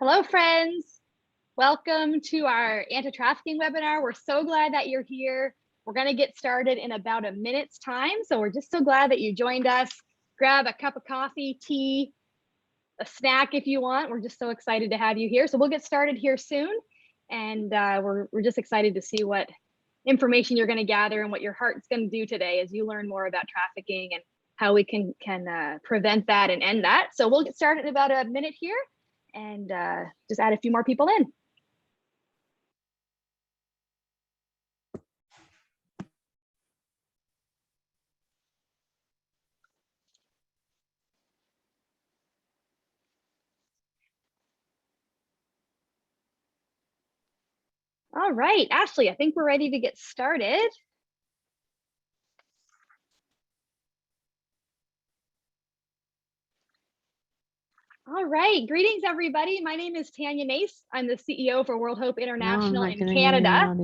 Hello, friends. Welcome to our anti-trafficking webinar. We're so glad that you're here. We're going to get started in about a minute's time. So we're just so glad that you joined us. Grab a cup of coffee, tea, a snack if you want. We're just so excited to have you here. So we'll get started here soon. And we're just excited to see what information you're going to gather and what your heart's going to do today as you learn more about trafficking and how we can prevent that and end that. So we'll get started in about a minute here and just add a few more people in. All right, Ashley, I think we're ready to get started. All right, greetings everybody. My name is Tanya Nace. I'm the CEO for World Hope International in Canada.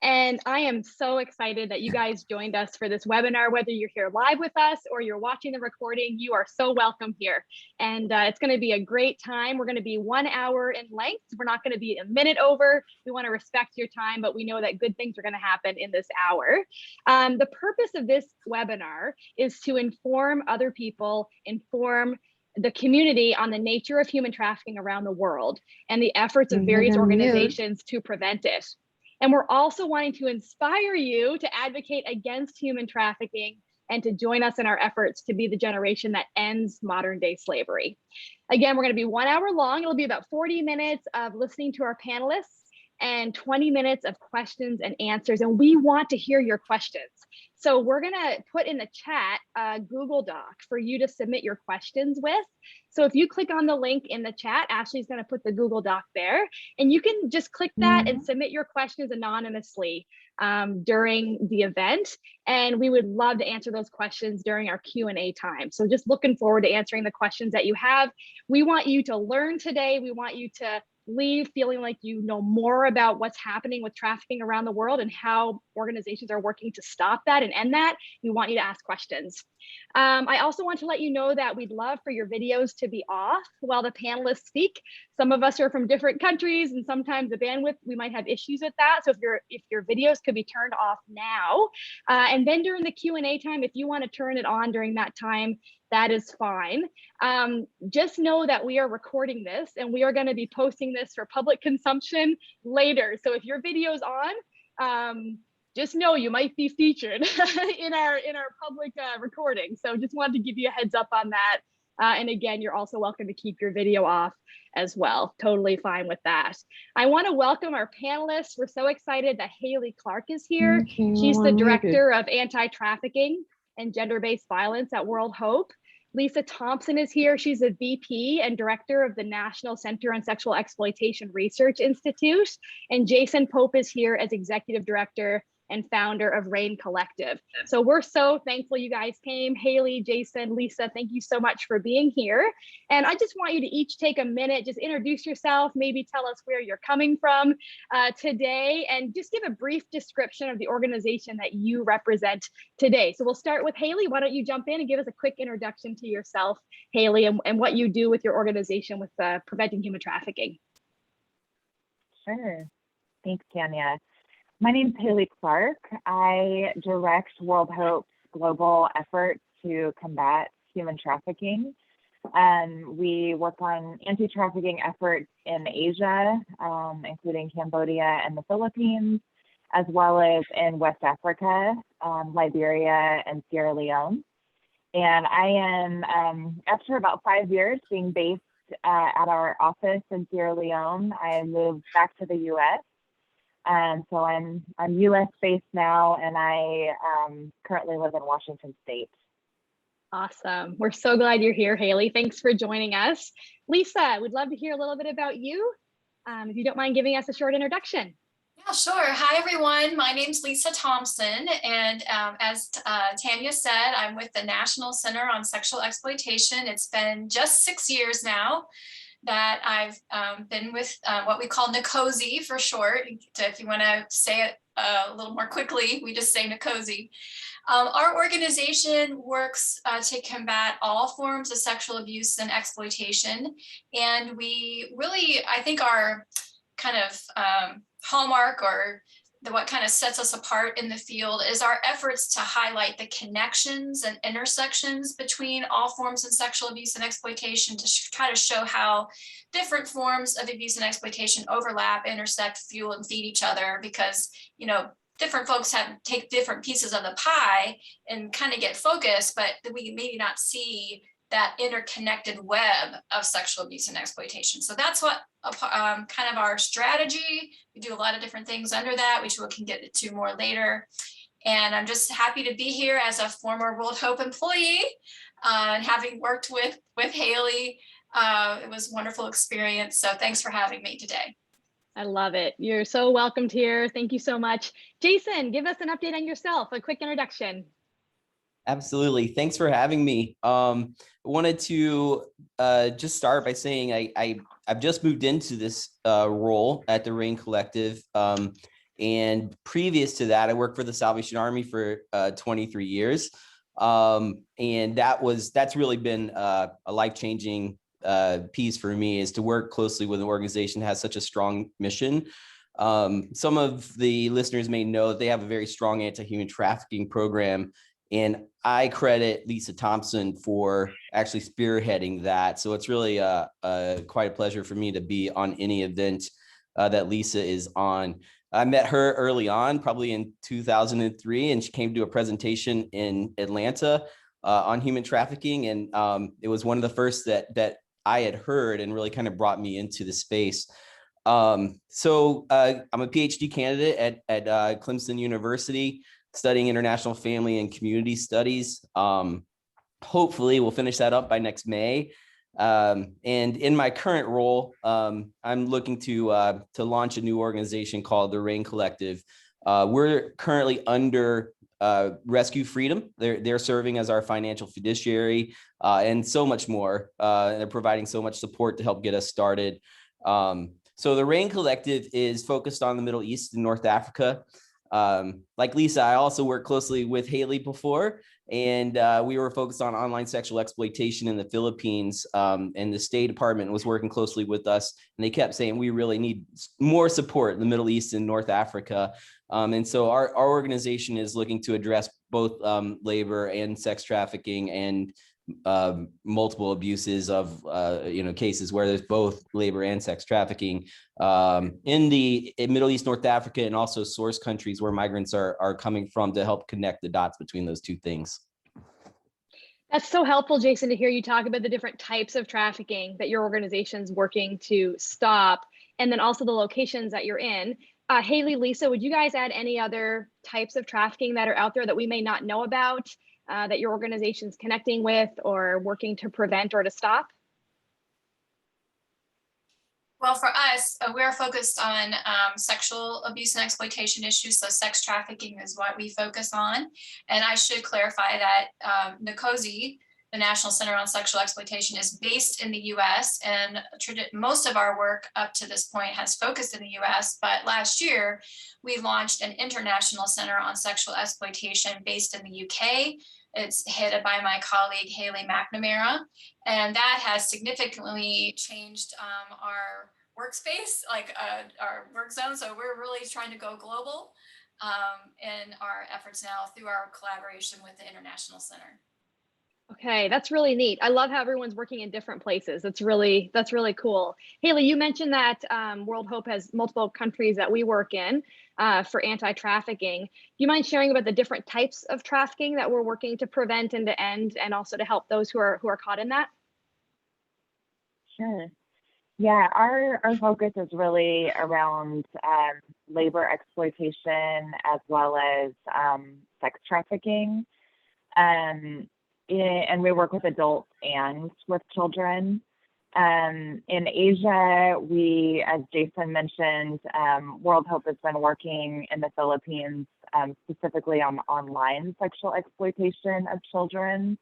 And I am so excited that you guys joined us for this webinar. Whether you're here live with us or you're watching the recording, you are so welcome here. And it's going to be a great time. We're going to be 1 hour in length. We're not going to be a minute over. We want to respect your time, but we know that good things are going to happen in this hour. The purpose of this webinar is to inform other people, inform the community on the nature of human trafficking around the world and the efforts of various organizations to prevent it. And we're also wanting to inspire you to advocate against human trafficking and to join us in our efforts to be the generation that ends modern day slavery. Again, we're going to be 1 hour long. It'll be about 40 minutes of listening to our panelists and 20 minutes of questions and answers. And we want to hear your questions. So we're going to put in the chat a Google Doc for you to submit your questions with. So if you click on the link in the chat, Ashley's going to put the Google Doc there, and you can just click that and submit your questions anonymously during the event. And we would love to answer those questions during our Q&A time. So just looking forward to answering the questions that you have. We want you to learn today. We want you to leave feeling like you know more about what's happening with trafficking around the world and how organizations are working to stop that and end that. We want you to ask questions. I also want to let you know that we'd love for your videos to be off while the panelists speak. Some of us are from different countries, and sometimes the bandwidth, we might have issues with that. So if your videos could be turned off now, and then during the Q&A time, if you want to turn it on during that time, that is fine. Just know that we are recording this and we are going to be posting this for public consumption later. So if your video's on, just know you might be featured in our public recording. So just wanted to give you a heads up on that. And again, you're also welcome to keep your video off as well. Totally fine with that. I want to welcome our panelists. We're so excited that Haley Clark is here. She's the director of Anti-Trafficking and Gender-Based Violence at World Hope. Lisa Thompson is here. She's a VP and director of the National Center on Sexual Exploitation Research Institute. And Jason Pope is here as executive director and founder of RAIN Collective. So we're so thankful you guys came. Haley, Jason, Lisa, thank you so much for being here. And I just want you to each take a minute, just introduce yourself, maybe tell us where you're coming from today, and just give a brief description of the organization that you represent today. So we'll start with Haley. Why don't you jump in and give us a quick introduction to yourself, Haley, and what you do with your organization with preventing human trafficking. Sure. Thanks, Tanya. My name is Haley Clark. I direct World Hope's global effort to combat human trafficking. We work on anti-trafficking efforts in Asia, including Cambodia and the Philippines, as well as in West Africa, Liberia, and Sierra Leone. And I am, after about 5 years being based at our office in Sierra Leone, I moved back to the US. So I'm US based now, and I currently live in Washington State. Awesome. We're so glad you're here, Haley. Thanks for joining us. Lisa, we'd love to hear a little bit about you. If you don't mind giving us a short introduction. Yeah, sure. Hi, everyone. My name's Lisa Thompson. And as Tanya said, I'm with the National Center on Sexual Exploitation. It's been just 6 years now that I've been with what we call NGOs for short. If you want to say it a little more quickly, we just say NGOs. Our organization works to combat all forms of sexual abuse and exploitation. And we really, I think our kind of hallmark or what kind of sets us apart in the field is our efforts to highlight the connections and intersections between all forms of sexual abuse and exploitation, to try to show how different forms of abuse and exploitation overlap, intersect, fuel, and feed each other, because, you know, different folks take different pieces of the pie and kind of get focused, but we maybe not see that interconnected web of sexual abuse and exploitation. So that's what kind of our strategy. We do a lot of different things under that, which we can get to more later. And I'm just happy to be here as a former World Hope employee, and having worked with Haley. It was a wonderful experience. So thanks for having me today. I love it. You're so welcomed here. Thank you so much. Jason, give us an update on yourself, a quick introduction. Absolutely. Thanks for having me. I wanted to just start by saying I've just moved into this role at the RAIN Collective. And previous to that, I worked for the Salvation Army for 23 years. And that's really been a life-changing piece for me, is to work closely with an organization that has such a strong mission. Some of the listeners may know that they have a very strong anti-human trafficking program, and I credit Lisa Thompson for actually spearheading that. So it's really quite a pleasure for me to be on any event that Lisa is on. I met her early on, probably in 2003, and she came to a presentation in Atlanta on human trafficking. And it was one of the first that I had heard, and really kind of brought me into the space. So I'm a PhD candidate at Clemson University, studying international family and community studies. Hopefully we'll finish that up by next May. And in my current role, I'm looking to launch a new organization called the RAIN Collective. We're currently under Rescue Freedom. They're serving as our financial fiduciary, and so much more. They're providing so much support to help get us started. So the RAIN Collective is focused on the Middle East and North Africa. Like Lisa, I also worked closely with Haley before, and we were focused on online sexual exploitation in the Philippines, and the State Department was working closely with us, and they kept saying we really need more support in the Middle East and North Africa. And so our organization is looking to address both labor and sex trafficking, and multiple abuses of cases where there's both labor and sex trafficking in the Middle East, North Africa, and also source countries where migrants are coming from, to help connect the dots between those two things. That's so helpful, Jason, to hear you talk about the different types of trafficking that your organization's working to stop, and then also the locations that you're in. Haley, Lisa, would you guys add any other types of trafficking that are out there that we may not know about, that your organization's connecting with or working to prevent or to stop? Well, for us, we're focused on sexual abuse and exploitation issues. So sex trafficking is what we focus on. And I should clarify that NGOs, the National Center on Sexual Exploitation, is based in the US, and most of our work up to this point has focused in the US. But last year, we launched an international center on sexual exploitation based in the UK. It's headed by my colleague, Haley McNamara, and that has significantly changed our workspace, like our work zone. So we're really trying to go global in our efforts now through our collaboration with the International Center. Okay, that's really neat. I love how everyone's working in different places. That's really cool. Haley, you mentioned that World Hope has multiple countries that we work in for anti-trafficking. Do you mind sharing about the different types of trafficking that we're working to prevent and to end, and also to help those who are caught in that? Sure. Yeah, our focus is really around labor exploitation, as well as sex trafficking. And we work with adults and with children. In Asia, we, as Jason mentioned, World Hope has been working in the Philippines, specifically on online sexual exploitation of children.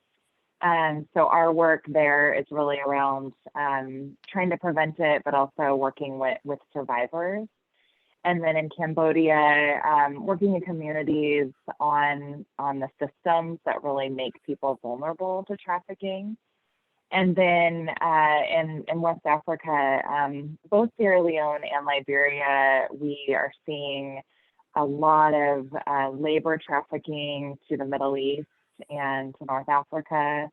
So our work there is really around trying to prevent it, but also working with survivors. And then in Cambodia, working in communities on the systems that really make people vulnerable to trafficking. And then in West Africa, both Sierra Leone and Liberia, we are seeing a lot of labor trafficking to the Middle East and to North Africa.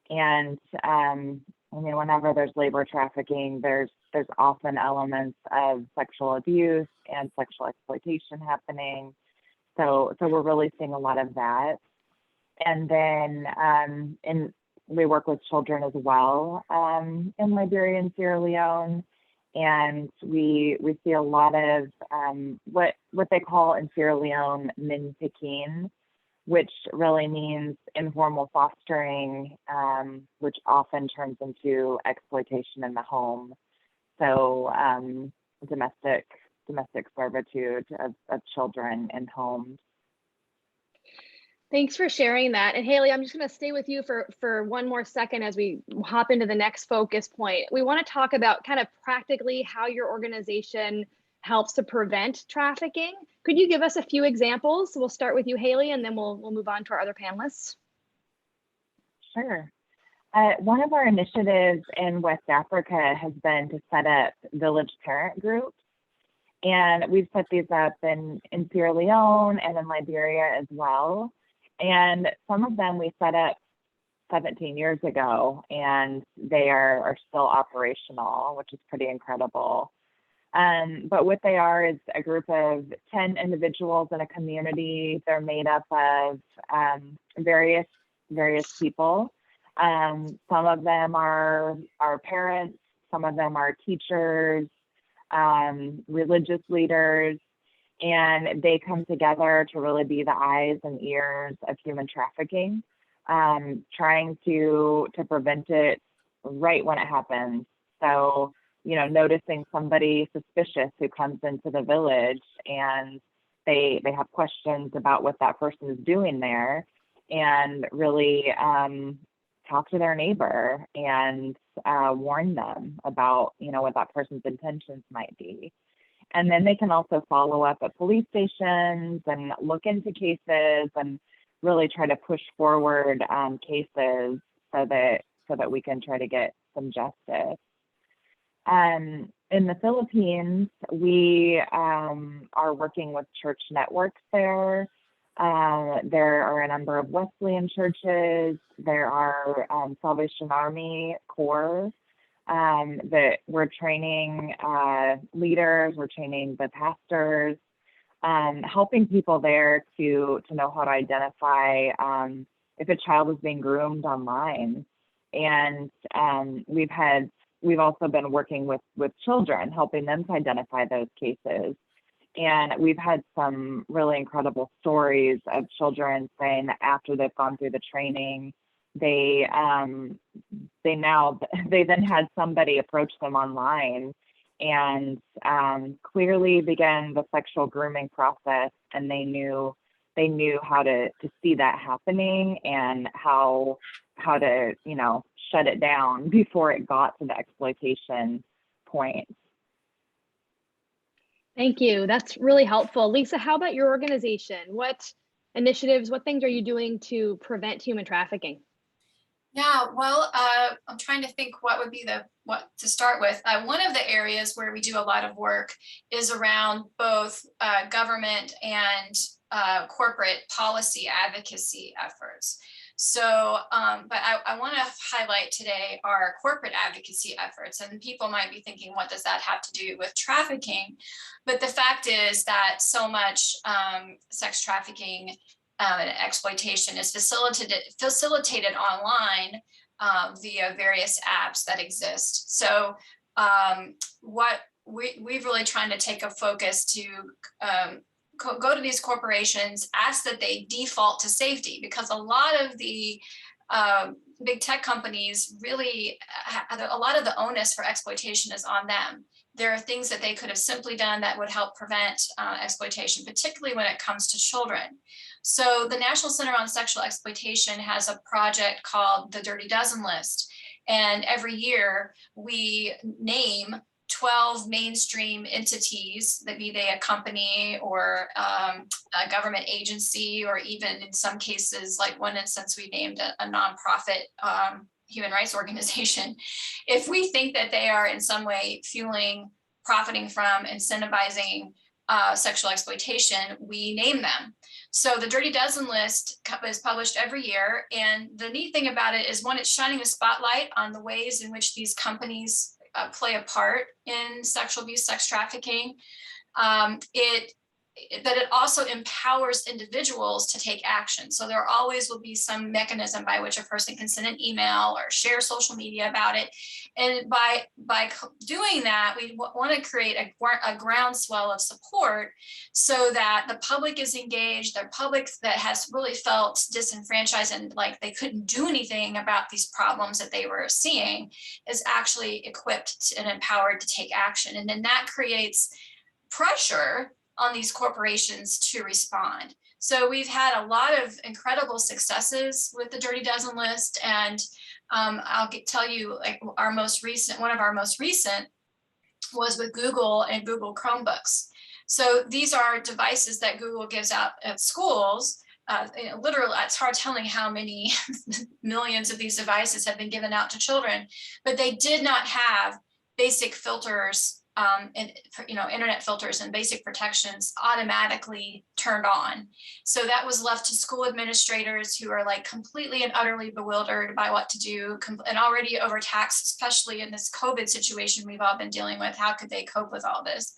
And I mean, whenever there's labor trafficking, there's often elements of sexual abuse and sexual exploitation happening. So we're really seeing a lot of that. And then we work with children as well in Liberia and Sierra Leone. And we see a lot of what they call in Sierra Leone min picking, which really means informal fostering, which often turns into exploitation in the home. So domestic servitude of children in homes. Thanks for sharing that. And Haley, I'm just going to stay with you for one more second as we hop into the next focus point. We want to talk about kind of practically how your organization helps to prevent trafficking. Could you give us a few examples? We'll start with you, Haley, and then we'll move on to our other panelists. Sure. One of our initiatives in West Africa has been to set up village parent groups. And we've set these up in Sierra Leone and in Liberia as well. And some of them we set up 17 years ago, and they are still operational, which is pretty incredible. But what they are is a group of 10 individuals in a community. They're made up of various people. Some of them are parents, some of them are teachers, religious leaders, and they come together to really be the eyes and ears of human trafficking, trying to prevent it right when it happens. So, you know, noticing somebody suspicious who comes into the village and they have questions about what that person is doing there, and really talk to their neighbor and warn them about, you know, what that person's intentions might be. And then they can also follow up at police stations and look into cases and really try to push forward cases so that we can try to get some justice. In the Philippines, we are working with church networks there. There are a number of Wesleyan churches. There are Salvation Army Corps that we're training leaders, we're training the pastors, helping people there to know how to identify if a child is being groomed online. And we've also been working with children, helping them to identify those cases. And we've had some really incredible stories of children saying that after they've gone through the training, they then had somebody approach them online and clearly began the sexual grooming process, and they knew how to see that happening and how to, you know, shut it down before it got to the exploitation point. Thank you. That's really helpful. Lisa, how about your organization? What initiatives, what things are you doing to prevent human trafficking? Yeah, well, I'm trying to think what would be what to start with. One of the areas where we do a lot of work is around both government and corporate policy advocacy efforts. So, but I want to highlight today our corporate advocacy efforts, and people might be thinking, what does that have to do with trafficking? But the fact is that so much sex trafficking and exploitation is facilitated online via various apps that exist. So what we've really trying to take a focus to go to these corporations, ask that they default to safety, because a lot of the big tech companies really, a lot of the onus for exploitation is on them. There are things that they could have simply done that would help prevent exploitation, particularly when it comes to children. So the National Center on Sexual Exploitation has a project called the Dirty Dozen List. And every year we name 12 mainstream entities, that be they a company or a government agency, or even in some cases, like one instance, we named a nonprofit human rights organization. If we think that they are in some way fueling, profiting from, incentivizing sexual exploitation, we name them. So the Dirty Dozen list is published every year. And the neat thing about it is, one, it's shining a spotlight on the ways in which these companies play a part in sexual abuse, sex trafficking. But it also empowers individuals to take action. So there always will be some mechanism by which a person can send an email or share social media about it. And by doing that, we want to create a groundswell of support so that the public is engaged, the public that has really felt disenfranchised and like they couldn't do anything about these problems that they were seeing is actually equipped and empowered to take action. And then that creates pressure on these corporations to respond. So we've had a lot of incredible successes with the Dirty Dozen list. And I'll tell you, like one of our most recent was with Google and Google Chromebooks. So these are devices that Google gives out at schools. Literally, it's hard telling how many millions of these devices have been given out to children, but they did not have basic filters, internet filters and basic protections automatically turned on. So that was left to school administrators who are like completely and utterly bewildered by what to do and already overtaxed, especially in this COVID situation we've all been dealing with. How could they cope with all this?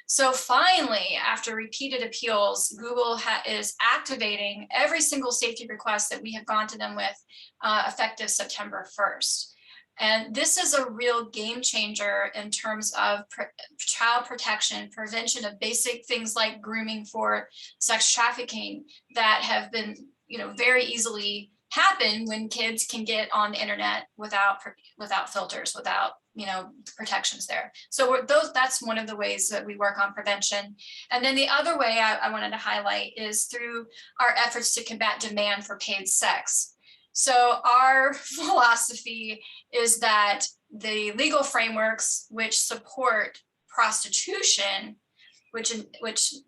So finally, after repeated appeals, Google is activating every single safety request that we have gone to them with effective September 1st. And this is a real game changer in terms of child protection, prevention of basic things like grooming for sex trafficking that have been, very easily happen when kids can get on the internet without filters, without, protections there. So that's one of the ways that we work on prevention. And then the other way I wanted to highlight is through our efforts to combat demand for paid sex. So our philosophy is that the legal frameworks which support prostitution, which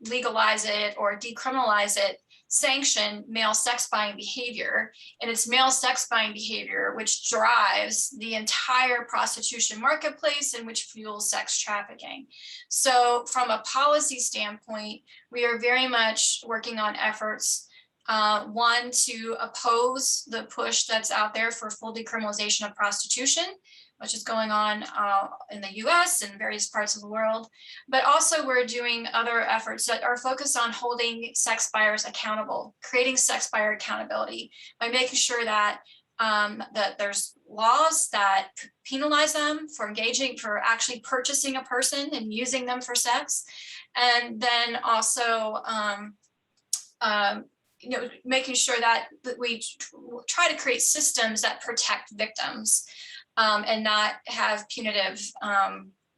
legalize it or decriminalize it, sanction male sex buying behavior. And it's male sex buying behavior which drives the entire prostitution marketplace and which fuels sex trafficking. So from a policy standpoint, we are very much working on efforts one, to oppose the push that's out there for full decriminalization of prostitution, which is going on in the US and various parts of the world. But also we're doing other efforts that are focused on holding sex buyers accountable, creating sex buyer accountability by making sure that that there's laws that penalize them for actually purchasing a person and using them for sex. And then also, making sure that we try to create systems that protect victims and not have punitive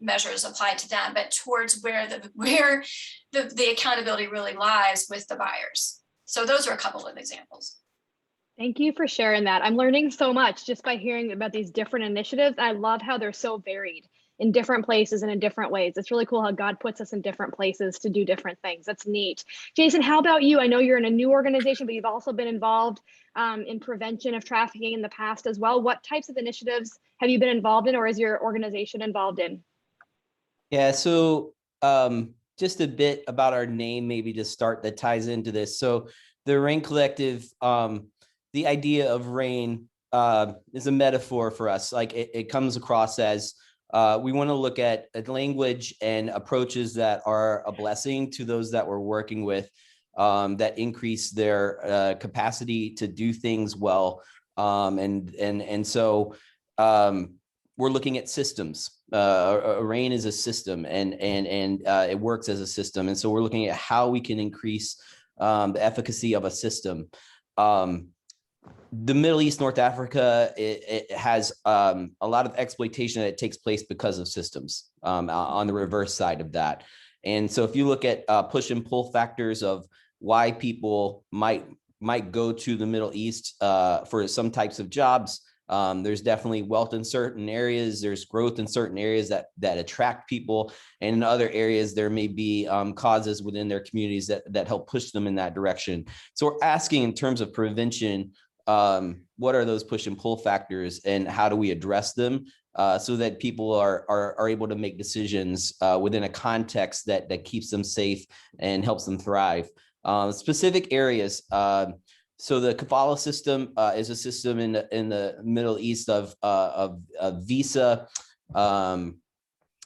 measures applied to them, but towards where the accountability really lies with the buyers. So those are a couple of examples. Thank you for sharing that. I'm learning so much just by hearing about these different initiatives. I love how they're so varied in different places and in different ways. It's really cool how God puts us in different places to do different things. That's neat. Jason, how about you? I know you're in a new organization, but you've also been involved in prevention of trafficking in the past as well. What types of initiatives have you been involved in, or is your organization involved in? Yeah, so just a bit about our name, maybe to start, that ties into this. So the RAIN Collective, the idea of RAIN is a metaphor for us. Like it comes across as we want to look at language and approaches that are a blessing to those that we're working with, that increase their capacity to do things well. And so we're looking at systems. RAIN is a system, and it works as a system. And so we're looking at how we can increase the efficacy of a system. The Middle East, North Africa, it has a lot of exploitation that takes place because of systems on the reverse side of that. And so if you look at push and pull factors of why people might go to the Middle East for some types of jobs, There's definitely wealth in certain areas. There's growth in certain areas that attract people. And in other areas, there may be causes within their communities that help push them in that direction. So we're asking in terms of prevention, what are those push and pull factors and how do we address them so that people are able to make decisions within a context that keeps them safe and helps them thrive. Specific areas. So the kafala system is a system in the Middle East of visa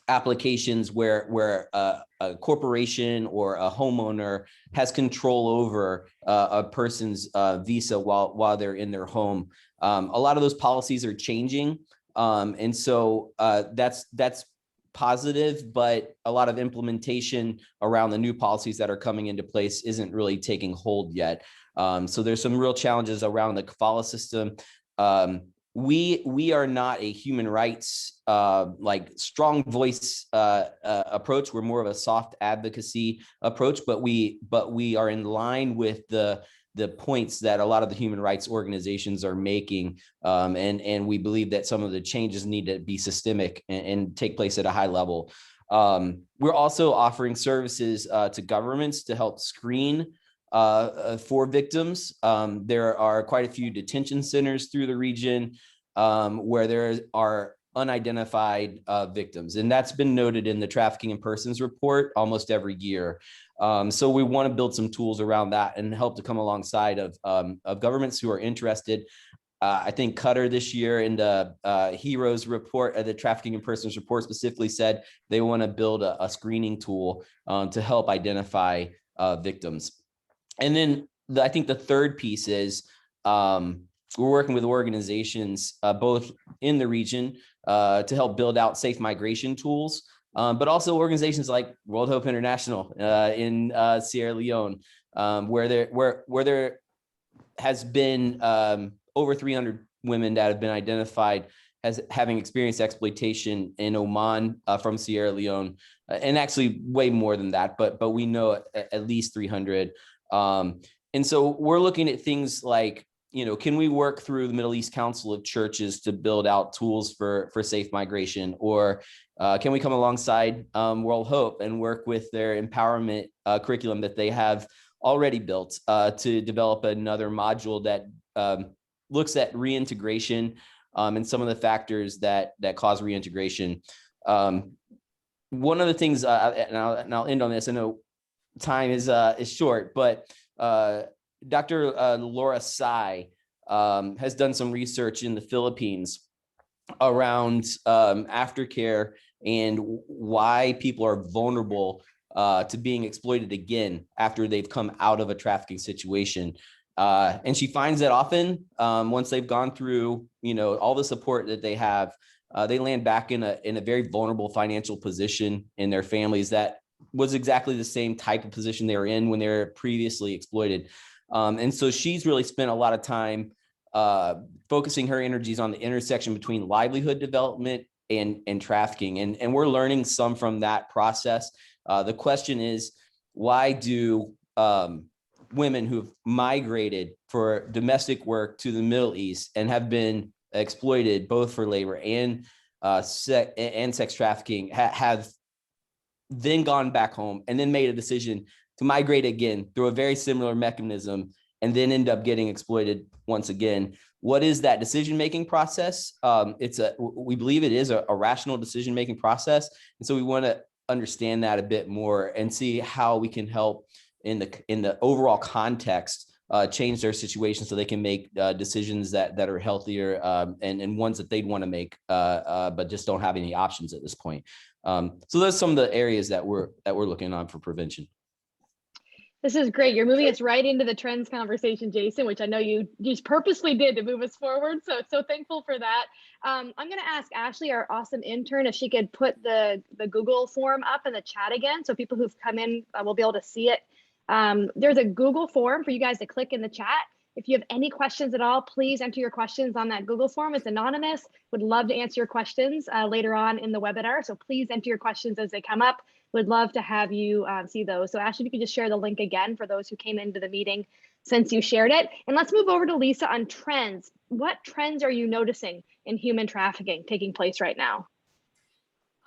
applications where a corporation or a homeowner has control over a person's visa while they're in their home. A lot of those policies are changing, and so that's positive, but a lot of implementation around the new policies that are coming into place isn't really taking hold yet. So there's some real challenges around the kafala system. We are not a human rights like strong voice approach. We're more of a soft advocacy approach, but we are in line with the points that a lot of the human rights organizations are making, and we believe that some of the changes need to be systemic and take place at a high level. We're also offering services to governments to help screen for victims. There are quite a few detention centers through the region where there are unidentified victims, and that's been noted in the Trafficking in Persons report almost every year. So we want to build some tools around that and help to come alongside of governments who are interested. I think Qatar this year in the HEROES report, the Trafficking in Persons report specifically said they want to build a screening tool to help identify victims. And then I think the third piece is we're working with organizations both in the region to help build out safe migration tools, but also organizations like World Hope International in Sierra Leone, where there has been over 300 women that have been identified as having experienced exploitation in Oman from Sierra Leone, and actually way more than that, but we know at least 300. And so we're looking at things like, can we work through the Middle East Council of Churches to build out tools for safe migration? Or can we come alongside World Hope and work with their empowerment curriculum that they have already built to develop another module that looks at reintegration and some of the factors that cause reintegration. One of the things, and I'll end on this, I know time is short, but Dr. Laura Tsai has done some research in the Philippines around aftercare and why people are vulnerable to being exploited again after they've come out of a trafficking situation. And she finds that often once they've gone through, all the support that they have, they land back in a very vulnerable financial position in their families that was exactly the same type of position they were in when they were previously exploited. And so she's really spent a lot of time focusing her energies on the intersection between livelihood development and trafficking. And we're learning some from that process. The question is, why do women who've migrated for domestic work to the Middle East and have been exploited both for labor and sex trafficking have then gone back home and then made a decision to migrate again through a very similar mechanism and then end up getting exploited once again? What is that decision-making process? We believe it is a rational decision-making process. And so we want to understand that a bit more and see how we can help in the overall context change their situation so they can make decisions that are healthier and ones that they'd want to make, but just don't have any options at this point. So those are some of the areas that we're looking on for prevention. This is great. You're moving us right into the trends conversation, Jason, which I know you just purposely did to move us forward. So thankful for that. I'm going to ask Ashley, our awesome intern, if she could put the Google form up in the chat again, so people who've come in will be able to see it. There's a Google form for you guys to click in the chat. If you have any questions at all, please enter your questions on that Google form. It's anonymous. Would love to answer your questions later on in the webinar. So please enter your questions as they come up. Would love to have you see those. So Ashley, if you could just share the link again for those who came into the meeting since you shared it. And let's move over to Lisa on trends. what trends are you noticing in human trafficking taking place right now?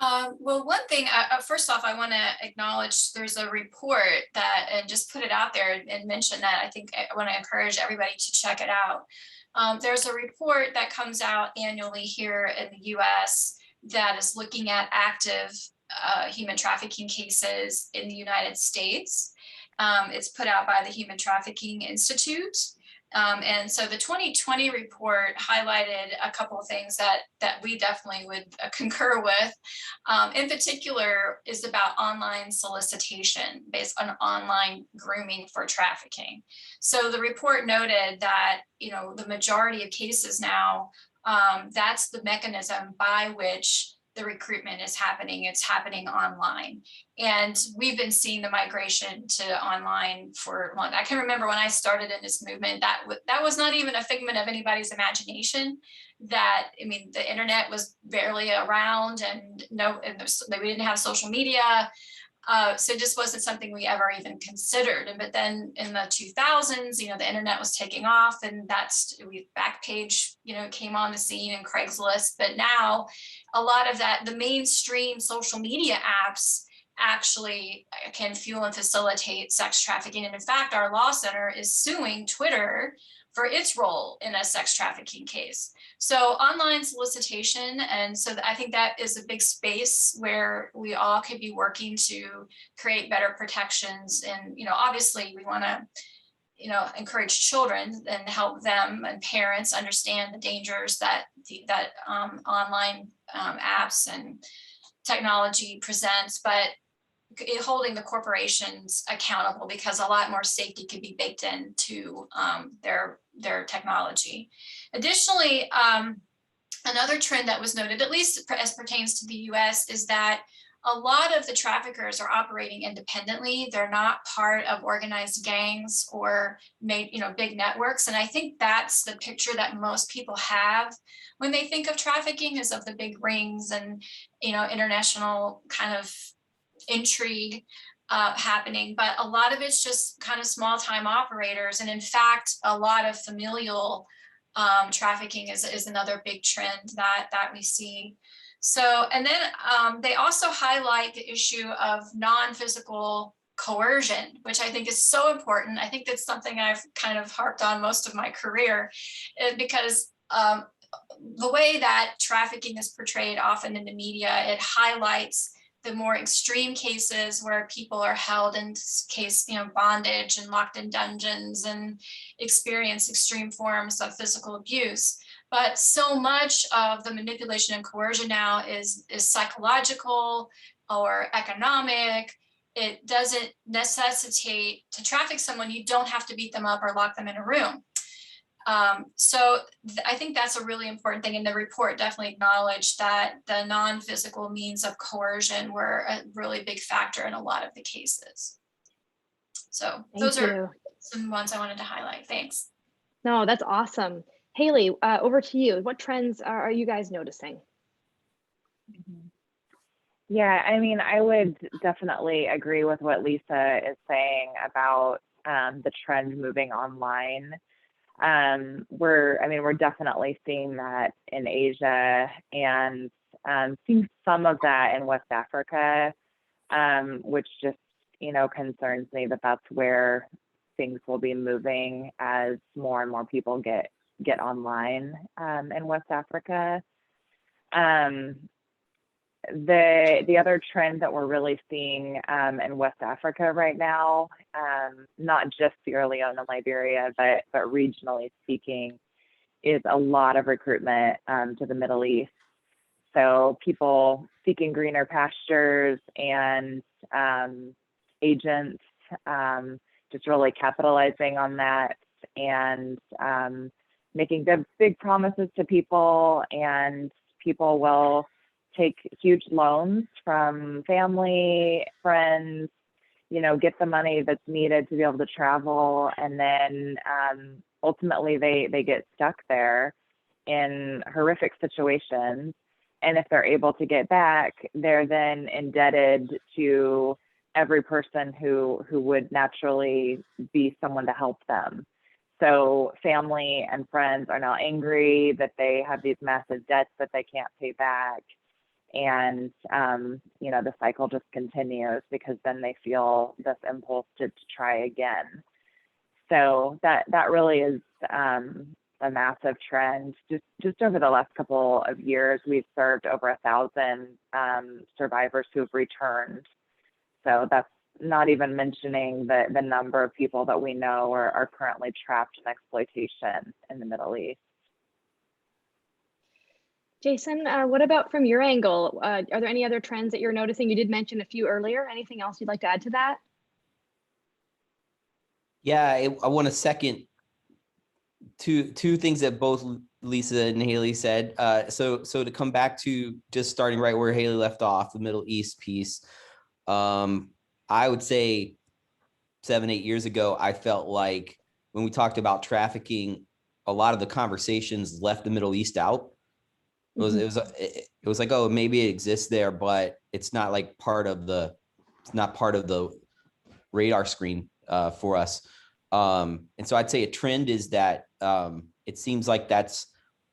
Well, one thing, first off, I want to acknowledge there's a report that, and just put it out there and mention that I think I want to encourage everybody to check it out. There's a report that comes out annually here in the US that is looking at active human trafficking cases in the United States. It's put out by the Human Trafficking Institute. And so the 2020 report highlighted a couple of things that we definitely would concur with. In particular is about online solicitation based on online grooming for trafficking. So the report noted that, you know, the majority of cases now, that's the mechanism by which the recruitment is happening. It's happening online. And we've been seeing the migration to online for long. I can remember when I started in this movement, that was not even a figment of anybody's imagination. That, I mean, the internet was barely around, and we didn't have social media. So it just wasn't something we ever even considered. But then in the 2000s, you know, the internet was taking off, and Backpage, you know, came on the scene, and Craigslist. But now a lot of that, the mainstream social media apps actually can fuel and facilitate sex trafficking. And in fact, our law center is suing Twitter for its role in a sex trafficking case. So online solicitation. And so I think that is a big space where we all could be working to create better protections. And, you know, obviously we want to, you know, encourage children and help them and parents understand the dangers that online apps and technology presents, but holding the corporations accountable, because a lot more safety could be baked into their technology. Additionally, another trend that was noted, at least as pertains to the US, is that a lot of the traffickers are operating independently. They're not part of organized gangs or big networks. And I think that's the picture that most people have when they think of trafficking, is of the big rings and, you know, international kind of intrigue happening. But a lot of it's just kind of small time operators. And in fact, a lot of familial trafficking is another big trend that we see. So, and then they also highlight the issue of non-physical coercion, which I think is so important. I think that's something I've kind of harped on most of my career, because the way that trafficking is portrayed often in the media, it highlights the more extreme cases where people are held in bondage and locked in dungeons and experience extreme forms of physical abuse. But so much of the manipulation and coercion now is psychological or economic. It doesn't necessitate, to traffic someone, you don't have to beat them up or lock them in a room. So I think that's a really important thing. And the report definitely acknowledged that the non-physical means of coercion were a really big factor in a lot of the cases. So those are some ones I wanted to highlight. Thanks. No, that's awesome. Haley, over to you. What trends are you guys noticing? Yeah, I mean, I would definitely agree with what Lisa is saying about the trend moving online. We're definitely seeing that in Asia, and seeing some of that in West Africa, which just, you know, concerns me that that's where things will be moving as more and more people get online in West Africa. The other trend that we're really seeing in West Africa right now, not just Sierra Leone and Liberia, but regionally speaking, is a lot of recruitment to the Middle East. So people seeking greener pastures, and agents just really capitalizing on that, and making big promises to people, and people will take huge loans from family, friends, you know, get the money that's needed to be able to travel, and then ultimately they get stuck there in horrific situations. And if they're able to get back, they're then indebted to every person who would naturally be someone to help them. So family and friends are now angry that they have these massive debts that they can't pay back. And, the cycle just continues because then they feel this impulse to try again. So that really is a massive trend. Just over the last couple of years, we've served over 1,000 survivors who have returned. So that's not even mentioning the number of people that we know are currently trapped in exploitation in the Middle East. Jason, what about from your angle? Are there any other trends that you're noticing? You did mention a few earlier. Anything else you'd like to add to that? Yeah, I want to second two things that both Lisa and Haley said. So to come back to just starting right where Haley left off, the Middle East piece, I would say 7-8 years ago, I felt like when we talked about trafficking, a lot of the conversations left the Middle East out. It was like, oh, maybe it exists there, but it's not like part of the radar screen for us. And so I'd say a trend is that it seems like that's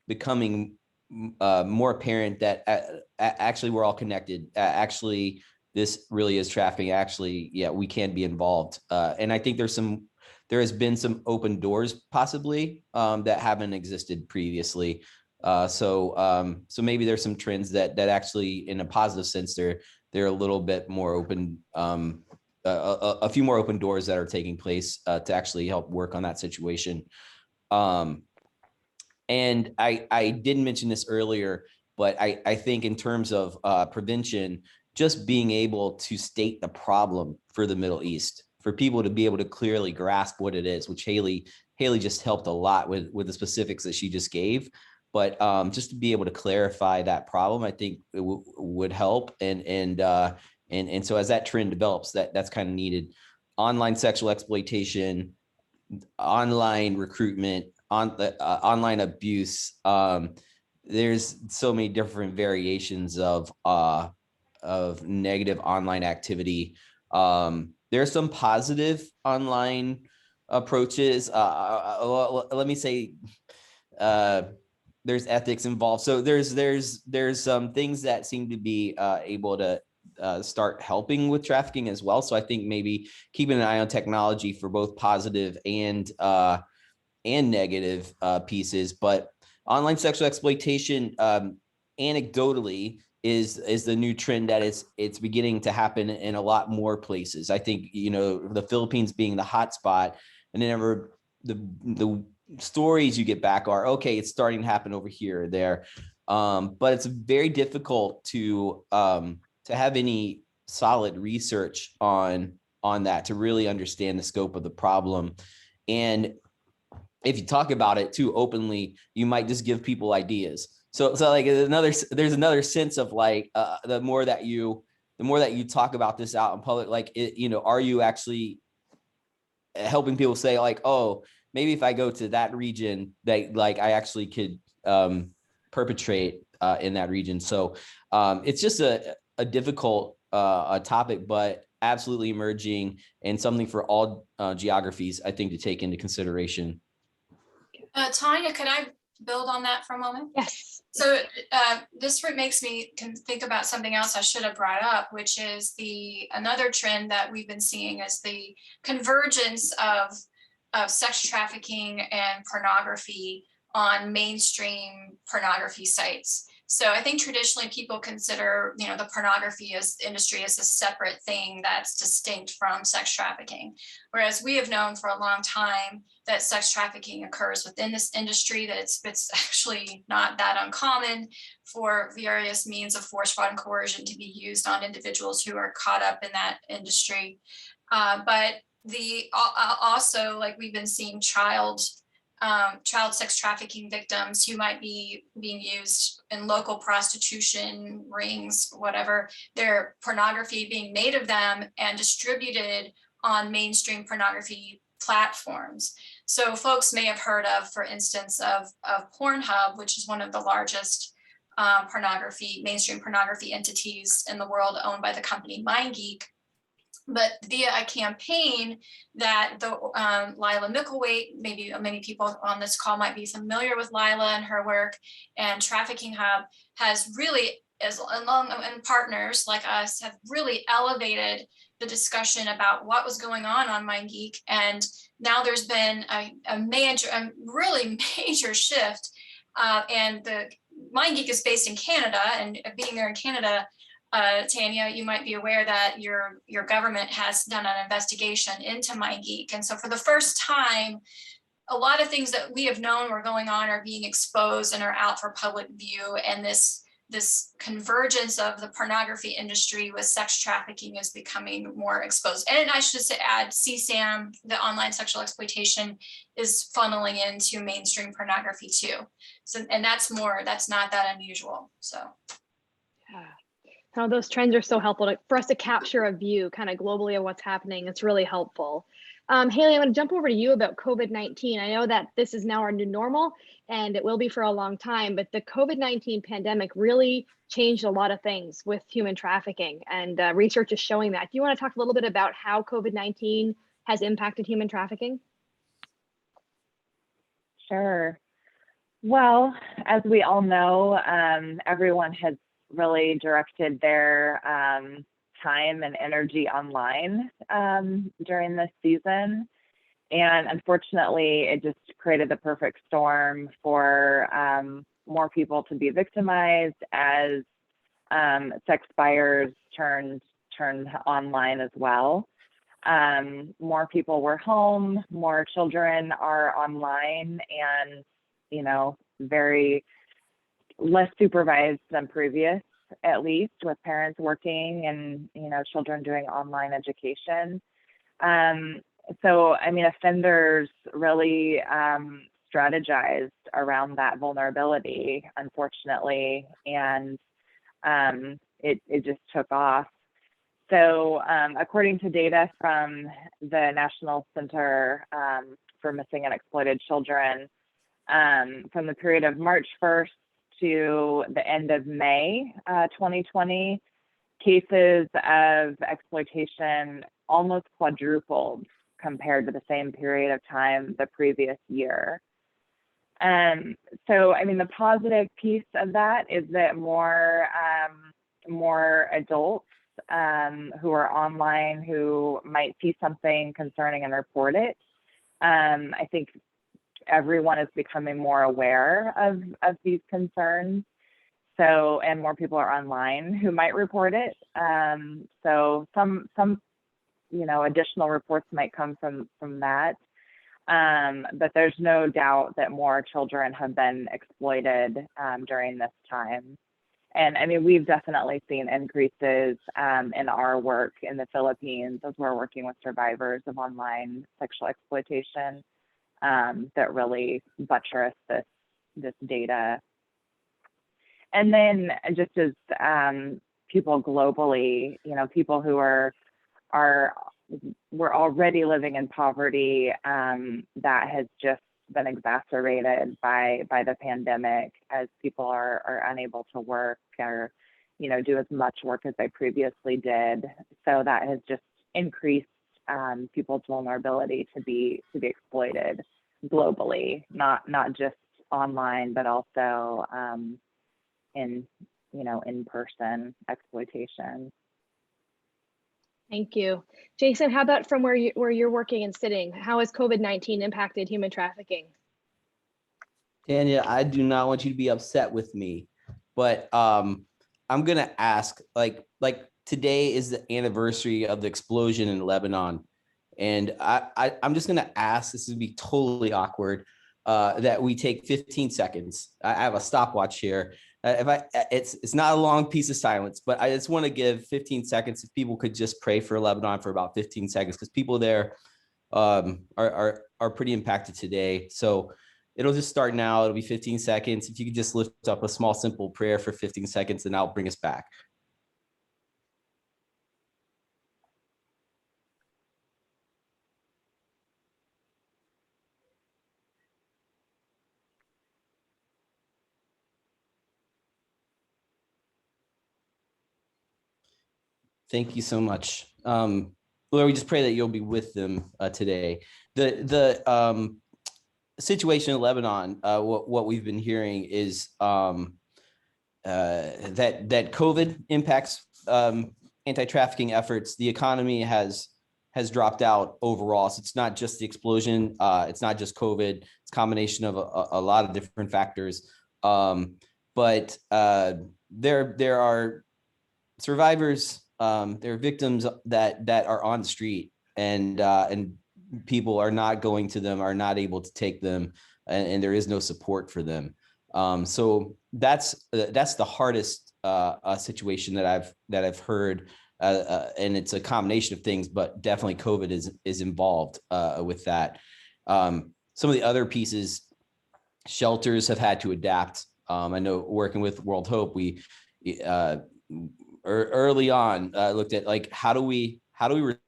becoming more apparent that actually we're all connected. Actually, this really is trafficking. Actually, yeah, we can be involved. And I think there has been some open doors possibly that haven't existed previously. So maybe there's some trends that actually, in a positive sense, they're a little bit more open. A few more open doors that are taking place to actually help work on that situation. And I didn't mention this earlier, but I think in terms of prevention, just being able to state the problem for the Middle East, for people to be able to clearly grasp what it is, which Haley just helped a lot with the specifics that she just gave. But just to be able to clarify that problem, I think it would help. And so as that trend develops, that's kind of needed. Online sexual exploitation, online recruitment, online abuse. There's so many different variations of negative online activity. There's some positive online approaches. Let me say, there's ethics involved. So there's some things that seem to be able to start helping with trafficking as well. So I think maybe keeping an eye on technology for both positive and negative pieces. But online sexual exploitation, anecdotally, is the new trend that it's beginning to happen in a lot more places. I think the Philippines being the hot spot, and then the stories you get back are, okay, it's starting to happen over here or there, but it's very difficult to have any solid research on that to really understand the scope of the problem. And if you talk about it too openly, you might just give people ideas. So like there's another sense of like the more that you talk about this out in public, like are you actually helping people say like, oh, maybe if I go to that region, that like I actually could perpetrate in that region. So it's just a difficult topic, but absolutely emerging and something for all geographies, I think, to take into consideration. Tanya, can I build on that for a moment? Yes. So this makes me think about something else I should have brought up, which is another trend that we've been seeing is the convergence of sex trafficking and pornography on mainstream pornography sites. So I think traditionally people consider, the pornography industry as a separate thing that's distinct from sex trafficking. Whereas we have known for a long time that sex trafficking occurs within this industry, that it's actually not that uncommon for various means of force, fraud, and coercion to be used on individuals who are caught up in that industry. But also, like, we've been seeing child sex trafficking victims who might be being used in local prostitution rings, whatever, their pornography being made of them and distributed on mainstream pornography platforms. So folks may have heard of, for instance, of Pornhub, which is one of the largest mainstream pornography entities in the world, owned by the company MindGeek. but via a campaign that the Lila Micklethwait, maybe many people on this call might be familiar with Lila and her work, and Trafficking Hub has really, and partners like us, have really elevated the discussion about what was going on MindGeek. And now there's been a really major shift. And the MindGeek is based in Canada, and being there in Canada, Tanya, you might be aware that your government has done an investigation into MindGeek. And so for the first time, a lot of things that we have known were going on are being exposed and are out for public view. And this convergence of the pornography industry with sex trafficking is becoming more exposed. And I should add, CSAM, the online sexual exploitation, is funneling into mainstream pornography too. So, and that's not that unusual. So. Yeah. How those trends are so helpful for us to capture a view kind of globally of what's happening. It's really helpful. Haley, I'm going to jump over to you about COVID-19. I know that this is now our new normal, and it will be for a long time, but the COVID-19 pandemic really changed a lot of things with human trafficking, and research is showing that. Do you want to talk a little bit about how COVID-19 has impacted human trafficking? Sure. Well, as we all know, everyone has really directed their time and energy online during this season. And unfortunately, it just created the perfect storm for more people to be victimized as sex buyers turned online as well. More people were home, more children are online, and, you know, very less supervised than previous, at least, with parents working and, you know, children doing online education. So, I mean, offenders really strategized around that vulnerability, unfortunately, and it just took off. So, according to data from the National Center for Missing and Exploited Children, from the period of March 1st to the end of May 2020, cases of exploitation almost quadrupled compared to the same period of time the previous year. So, I mean, the positive piece of that is that more adults who are online who might see something concerning and report it. I think everyone is becoming more aware of these concerns. So, and more people are online who might report it. So some you know, additional reports might come from that. But there's no doubt that more children have been exploited during this time. And I mean, we've definitely seen increases in our work in the Philippines as we're working with survivors of online sexual exploitation that really buttress this data. And then just as people globally, you know, people who were already living in poverty, that has just been exacerbated by the pandemic, as people are unable to work or, you know, do as much work as they previously did. So that has just increased people's vulnerability to be exploited globally, not just online, but also in-person exploitation. Thank you. Jason, how about from where you're working and sitting? How has COVID-19 impacted human trafficking? Tanya, I do not want you to be upset with me, but I'm gonna ask, like today is the anniversary of the explosion in Lebanon. And I'm just gonna ask, this would be totally awkward, that we take 15 seconds. I have a stopwatch here. It's not a long piece of silence, but I just want to give 15 seconds. If people could just pray for Lebanon for about 15 seconds, because people there are pretty impacted today. So it'll just start now. It'll be 15 seconds. If you could just lift up a small, simple prayer for 15 seconds, then I'll bring us back. Thank you so much. Lord, we just pray that you'll be with them today. The situation in Lebanon, what we've been hearing is that COVID impacts anti-trafficking efforts. The economy has dropped out overall. So it's not just the explosion. It's not just COVID. It's a combination of a lot of different factors. But there are survivors. There are victims that are on the street, and people are not going to them, are not able to take them, and there is no support for them. So that's the hardest situation that I've heard, and it's a combination of things, but definitely COVID is involved with that. Some of the other pieces, shelters have had to adapt. I know working with World Hope, we early on looked at like how do we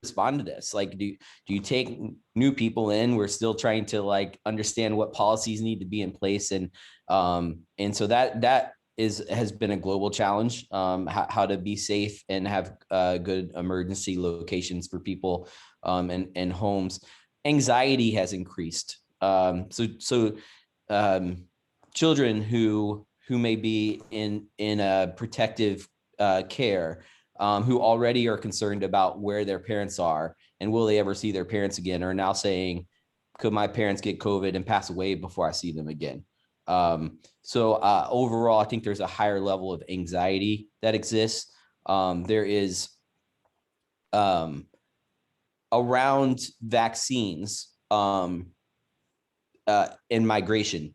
respond to this? Like, do you take new people in? We're still trying to like understand what policies need to be in place, and so that has been a global challenge. How to be safe and have good emergency locations for people and homes. Anxiety has increased. So children who may be in a protective care, who already are concerned about where their parents are and will they ever see their parents again, are now saying, could my parents get COVID and pass away before I see them again? So overall, I think there's a higher level of anxiety that exists. There is around vaccines and migration,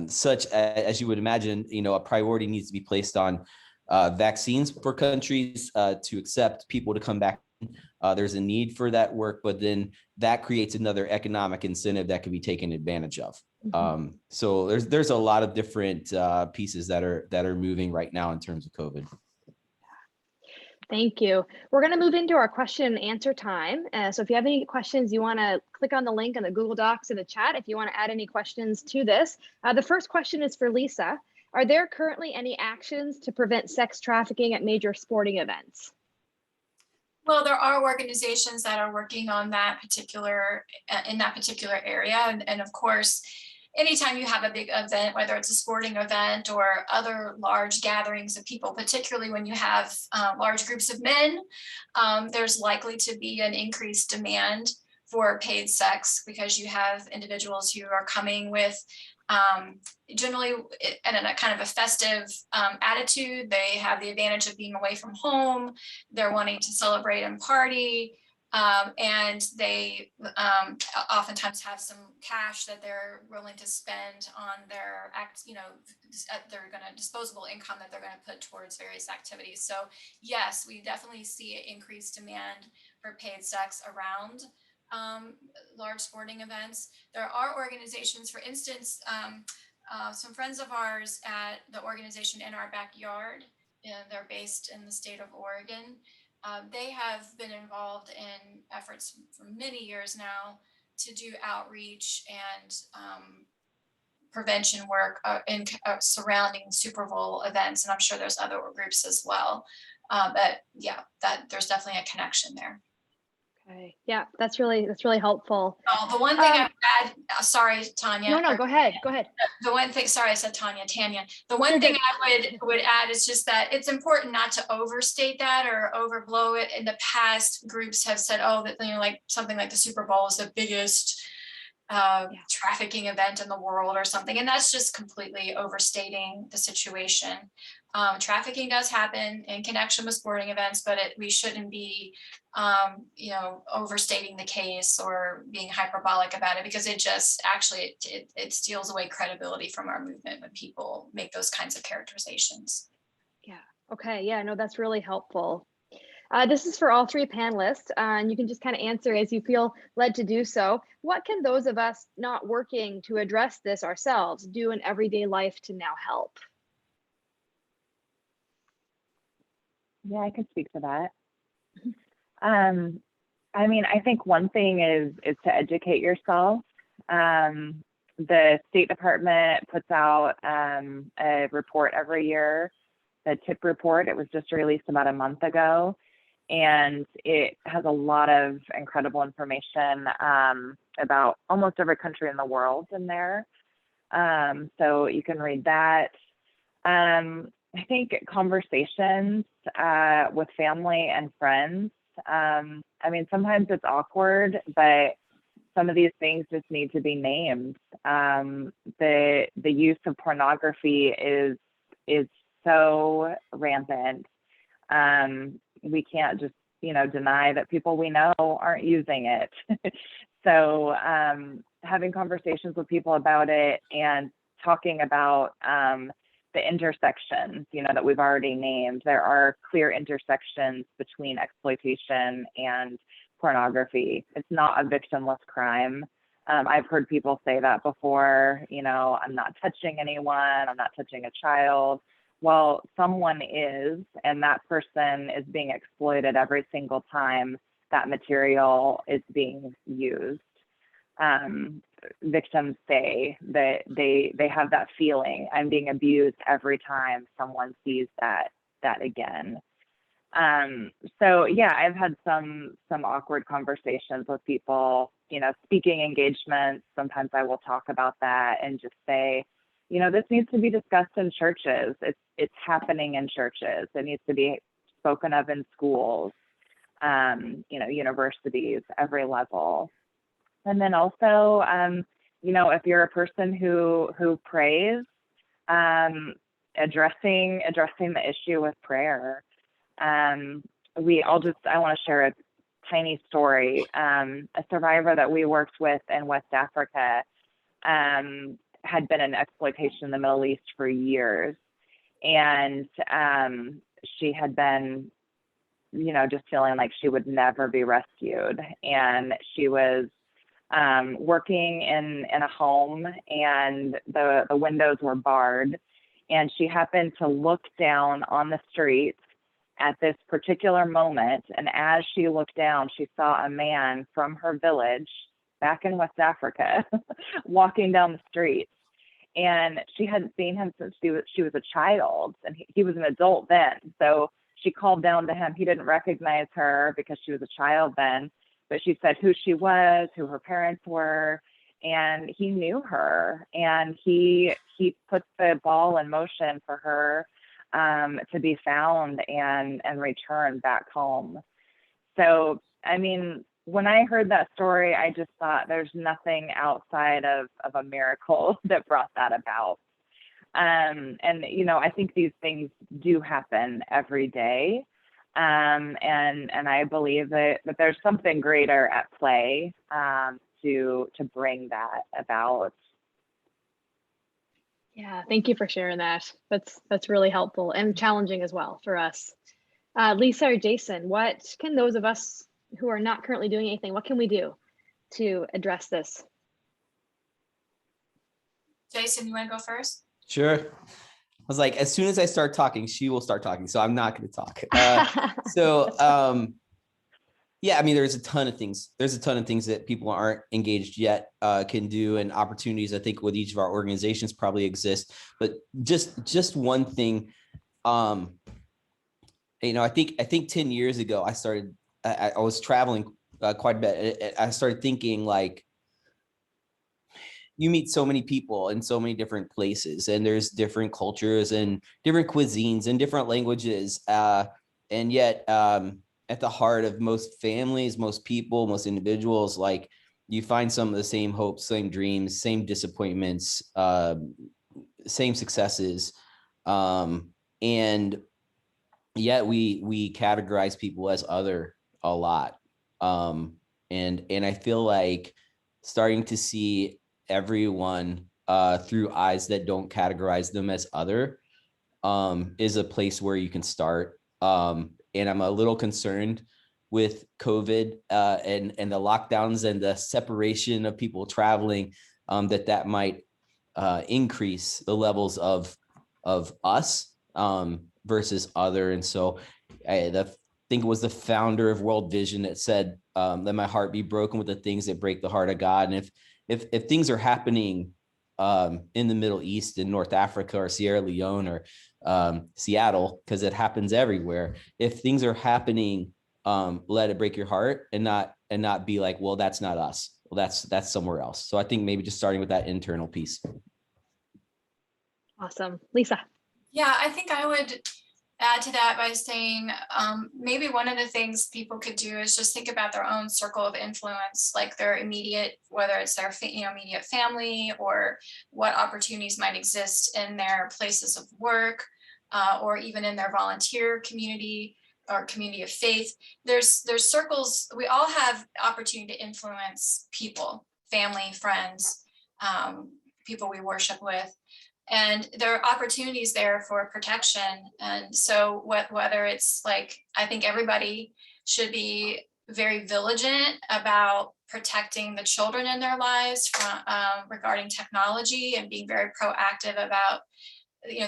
such as you would imagine, a priority needs to be placed on vaccines for countries to accept people to come back. There's a need for that work, but then that creates another economic incentive that can be taken advantage of. So there's a lot of different pieces that are moving right now in terms of COVID. Thank you. We're going to move into our question and answer time. So if you have any questions, you want to click on the link in the Google Docs in the chat if you want to add any questions to this. The first question is for Lisa. Are there currently any actions to prevent sex trafficking at major sporting events? Well, there are organizations that are working on that particular in that particular area, and of course, anytime you have a big event, whether it's a sporting event or other large gatherings of people, particularly when you have large groups of men, there's likely to be an increased demand for paid sex because you have individuals who are coming with generally in a kind of a festive attitude. They have the advantage of being away from home. They're wanting to celebrate and party. And they oftentimes have some cash that they're willing to spend on their disposable income that they're going to put towards various activities. So yes, we definitely see increased demand for paid sex around large sporting events. There are organizations, for instance, some friends of ours at the organization In Our Backyard, they're based in the state of Oregon. They have been involved in efforts for many years now to do outreach and prevention work in surrounding Super Bowl events, and I'm sure there's other groups as well. But yeah, there's definitely a connection there. Okay. Yeah, that's really helpful. Oh, the one thing I would add, sorry, Tanya. No, go ahead. The one thing, sorry, I said Tanya. The one thing I would add is just that it's important not to overstate that or overblow it. In the past, groups have said, oh, that like something like the Super Bowl is the biggest trafficking event in the world or something, and that's just completely overstating the situation. Trafficking does happen in connection with sporting events, but we shouldn't be overstating the case or being hyperbolic about it, because it just actually it steals away credibility from our movement when people make those kinds of characterizations. Yeah. Okay. Yeah, no, that's really helpful. This is for all three panelists, and you can just kind of answer as you feel led to do so. What can those of us not working to address this ourselves do in everyday life to now help? Yeah, I can speak to that. I mean, I think one thing is to educate yourself. The State Department puts out a report every year, the TIP report. It was just released about a month ago. and it has a lot of incredible information about almost every country in the world in there. So you can read that. I think conversations with family and friends. I mean, sometimes it's awkward, but some of these things just need to be named. The use of pornography is so rampant. We can't just, deny that people we know aren't using it. So having conversations with people about it and talking about the intersections, that we've already named. There are clear intersections between exploitation and pornography. It's not a victimless crime. I've heard people say that before, I'm not touching anyone, I'm not touching a child. Well, someone is, and that person is being exploited every single time that material is being used. Victims say that they have that feeling, I'm being abused every time someone sees that again. So yeah, I've had some awkward conversations with people, speaking engagements. Sometimes I will talk about that and just say, this needs to be discussed in churches. It's happening in churches. It needs to be spoken of in schools, universities, every level. And then also, if you're a person who prays, addressing the issue with prayer. I want to share a tiny story. A survivor that we worked with in West Africa had been in exploitation in the Middle East for years. And she had been, just feeling like she would never be rescued. And she was working in a home, and the windows were barred, and she happened to look down on the street at this particular moment, and as she looked down, she saw a man from her village back in West Africa walking down the street, and she hadn't seen him since she was a child, and he was an adult then. So she called down to him. He didn't recognize her because she was a child then, but she said who she was, who her parents were, and he knew her, and he put the ball in motion for her to be found and returned back home. So, I mean, when I heard that story, I just thought there's nothing outside of a miracle that brought that about. And, I think these things do happen every day. And I believe that there's something greater at play to bring that about. Yeah, thank you for sharing that. That's really helpful and challenging as well for us. Lisa or Jason, what can those of us who are not currently doing anything, what can we do to address this? Jason, you want to go first? Sure. I was like, as soon as I start talking, she will start talking. So I'm not going to talk. Yeah, I mean, there's a ton of things. There's a ton of things that people aren't engaged yet can do, and opportunities I think with each of our organizations probably exist. But just one thing, I think 10 years ago I was traveling quite a bit. I started thinking like, you meet so many people in so many different places, and there's different cultures and different cuisines and different languages, and yet at the heart of most families, most people, most individuals, like you find some of the same hopes, same dreams, same disappointments, same successes. And yet we categorize people as other a lot. And I feel like starting to see everyone through eyes that don't categorize them as other is a place where you can start. And I'm a little concerned with COVID and the lockdowns and the separation of people traveling, that might increase the levels of us versus other. And so I think it was the founder of World Vision that said, let my heart be broken with the things that break the heart of God. And if things are happening in the Middle East, in North Africa or Sierra Leone or Seattle, because it happens everywhere. If things are happening let it break your heart and not be like, well, that's not us. Well, that's somewhere else. So I think maybe just starting with that internal piece. Awesome. Lisa. Yeah, I think I would add to that by saying maybe one of the things people could do is just think about their own circle of influence, like their immediate, whether it's their immediate family, or what opportunities might exist in their places of work, or even in their volunteer community or community of faith. There's circles. We all have opportunity to influence people, family, friends, people we worship with. And there are opportunities there for protection. And so whether it's like, I think everybody should be very vigilant about protecting the children in their lives from regarding technology, and being very proactive about,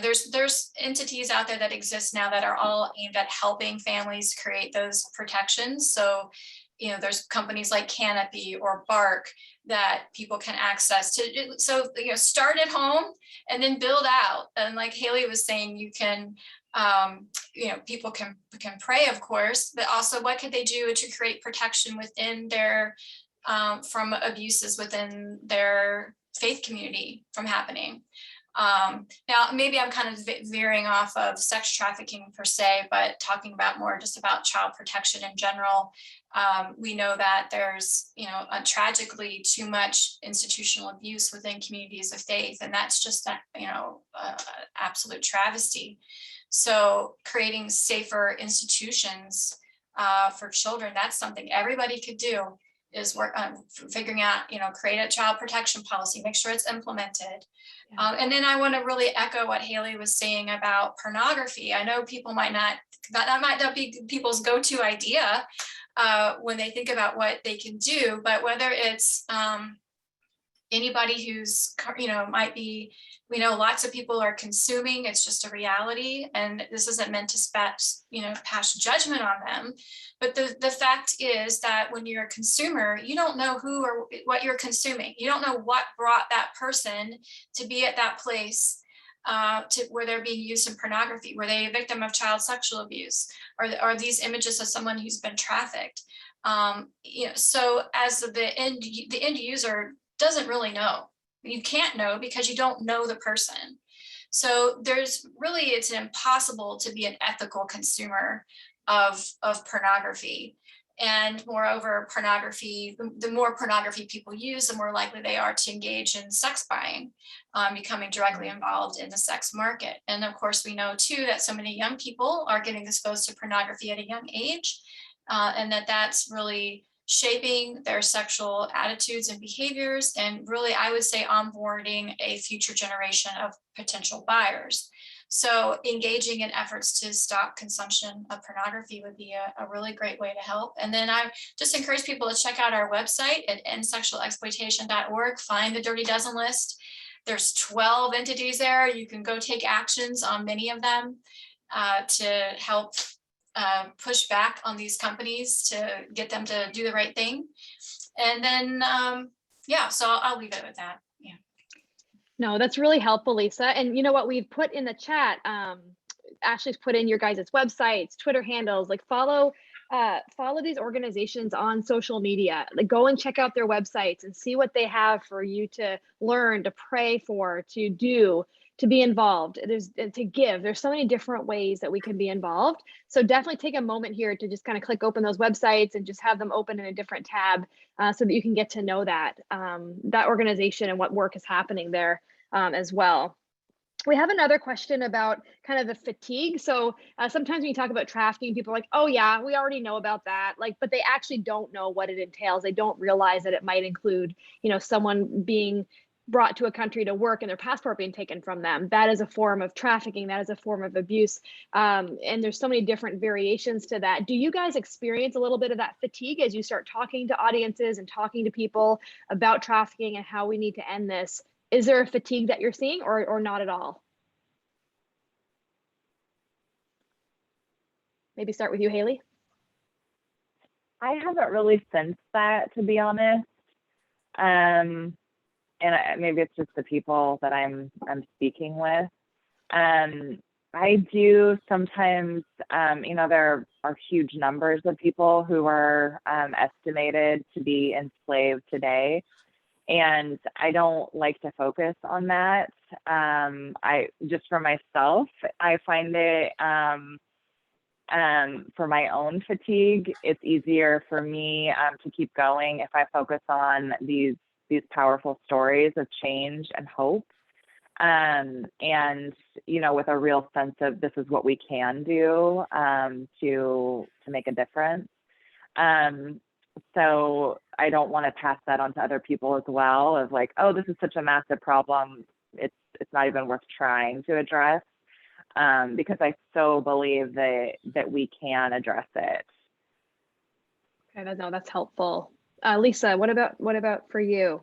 there's entities out there that exist now that are all aimed at helping families create those protections. So, there's companies like Canopy or Bark that people can access to. So, start at home and then build out. And like Haley was saying, you can, people can pray, of course, but also what could they do to create protection within their, from abuses within their faith community from happening. Now, maybe I'm kind of veering off of sex trafficking per se, but talking about more just about child protection in general. We know that there's, tragically too much institutional abuse within communities of faith, and that's just, absolute travesty. So creating safer institutions for children, that's something everybody could do, is work on figuring out, create a child protection policy, make sure it's implemented. And then I want to really echo what Haley was saying about pornography. I know people might not, that might not be people's go-to idea when they think about what they can do, but whether it's anybody who's, might be, we know lots of people are consuming, it's just a reality. And this isn't meant to pass judgment on them. But the fact is that when you're a consumer, you don't know who or what you're consuming. You don't know what brought that person to be at that place to where they're being used in pornography. Were they a victim of child sexual abuse? Or are these images of someone who's been trafficked? So as the end user doesn't really know. You can't know because you don't know the person. So it's impossible to be an ethical consumer of pornography. And moreover, pornography, the more pornography people use, the more likely they are to engage in sex buying, becoming directly involved in the sex market. And of course, we know too that so many young people are getting exposed to pornography at a young age, and that's really shaping their sexual attitudes and behaviors, and really, I would say, onboarding a future generation of potential buyers. So engaging in efforts to stop consumption of pornography would be a really great way to help. And then I just encourage people to check out our website at endsexualexploitation.org, find the Dirty Dozen list. There's 12 entities there. You can go take actions on many of them to help push back on these companies to get them to do the right thing. And then, so I'll leave it with that. Yeah. No, that's really helpful, Lisa. And you know what we've put in the chat, Ashley's put in your guys' websites, Twitter handles, like follow these organizations on social media, like go and check out their websites and see what they have for you to learn, to pray for, to do, to be involved. To give. There's so many different ways that we can be involved. So definitely take a moment here to just kind of click open those websites and just have them open in a different tab so that you can get to know that organization and what work is happening there as well. We have another question about kind of the fatigue. So sometimes when you talk about trafficking, people are like, oh yeah, we already know about that. But they actually don't know what it entails. They don't realize that it might include, someone being brought to a country to work and their passport being taken from them. That is a form of trafficking. That is a form of abuse. And there's so many different variations to that. Do you guys experience a little bit of that fatigue as you start talking to audiences and talking to people about trafficking and how we need to end this? Is there a fatigue that you're seeing or not at all? Maybe start with you, Haley. I haven't really sensed that, to be honest. And maybe it's just the people that I'm speaking with. I do sometimes, there are huge numbers of people who are estimated to be enslaved today. And I don't like to focus on that. Just for myself, I find it, for my own fatigue, it's easier for me to keep going if I focus on these powerful stories of change and hope. And, with a real sense of this is what we can do to make a difference. So I don't want to pass that on to other people as well, of like, oh, this is such a massive problem, it's not even worth trying to address, because I so believe that we can address it. Okay, no, that's helpful. Lisa, what about for you?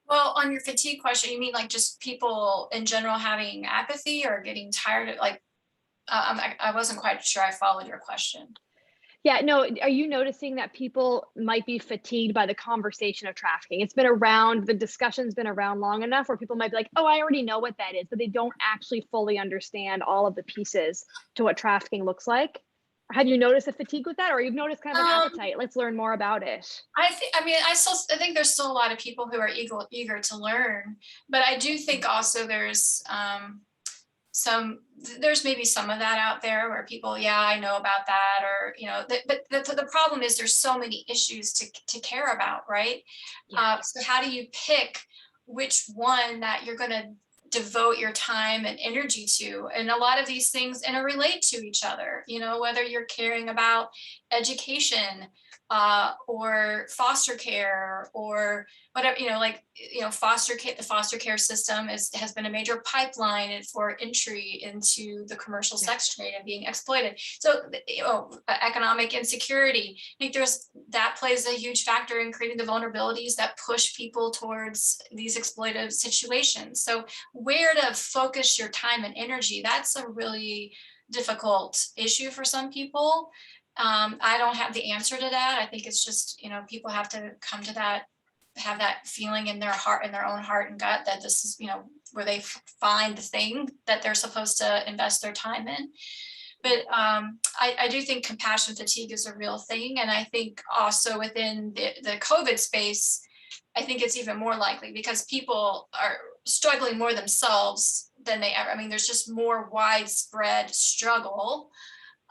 Well, on your fatigue question, you mean like just people in general having apathy or getting tired of, like, I wasn't quite sure I followed your question. Yeah, no, are you noticing that people might be fatigued by the conversation of trafficking? It's been around, the discussion's been around long enough where people might be like, oh, I already know what that is, but they don't actually fully understand all of the pieces to what trafficking looks like. Have you noticed a fatigue with that, or you've noticed kind of an appetite? Let's learn more about it. I think there's still a lot of people who are eager to learn, but I do think also there's maybe some of that out there where people, yeah, I know about that, or but the problem is there's so many issues to care about, right? Yeah. So how do you pick which one that you're going to devote your time and energy to? And a lot of these things interrelate to each other, whether you're caring about education or foster care or whatever, foster care. The foster care system has been a major pipeline for entry into the commercial sex trade and being exploited. So, economic insecurity, I think that plays a huge factor in creating the vulnerabilities that push people towards these exploitive situations. So where to focus your time and energy, that's a really difficult issue for some people. I don't have the answer to that. I think it's just, people have to come to that, have that feeling in their heart, in their own heart and gut, that this is, where they find the thing that they're supposed to invest their time in. But I do think compassion fatigue is a real thing. And I think also within the COVID space, I think it's even more likely because people are struggling more themselves than they ever. I mean, there's just more widespread struggle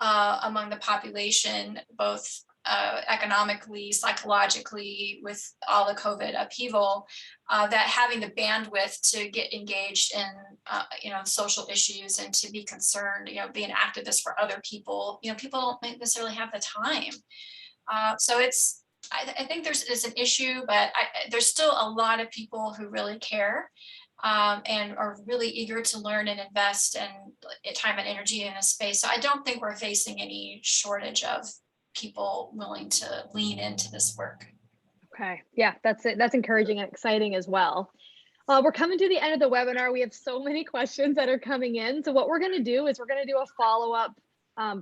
among the population, both economically, psychologically, with all the COVID upheaval, that having the bandwidth to get engaged in, social issues and to be concerned, be an activist for other people, people don't necessarily have the time. So I think it's an issue, but there's still a lot of people who really care. And are really eager to learn and invest and time and energy in a space. So I don't think we're facing any shortage of people willing to lean into this work. Okay, yeah, that's it. That's encouraging and exciting as well. We're coming to the end of the webinar. We have so many questions that are coming in. So what we're going to do is we're going to do a follow-up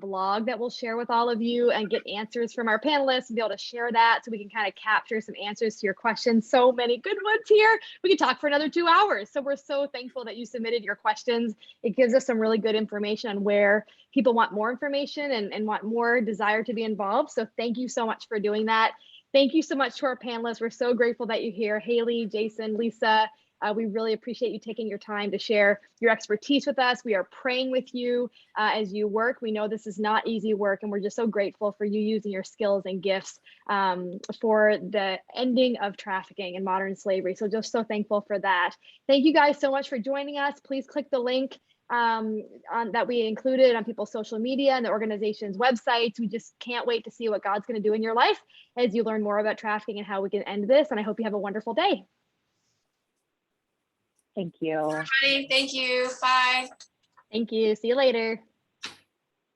blog that we'll share with all of you and get answers from our panelists and be able to share that so we can kind of capture some answers to your questions. So many good ones here. We could talk for another 2 hours. So we're so thankful that you submitted your questions. It gives us some really good information on where people want more information and want more desire to be involved. So thank you so much for doing that. Thank you so much to our panelists. We're so grateful that you're here. Haley, Jason, Lisa, we really appreciate you taking your time to share your expertise with us. We are praying with you as you work. We know this is not easy work, and we're just so grateful for you using your skills and gifts for the ending of trafficking and modern slavery. So just so thankful for that. Thank you guys so much for joining us. Please click the link that we included on people's social media and the organization's websites. We just can't wait to see what God's going to do in your life as you learn more about trafficking and how we can end this. And I hope you have a wonderful day. Thank you. Everybody, thank you. Bye. Thank you. See you later.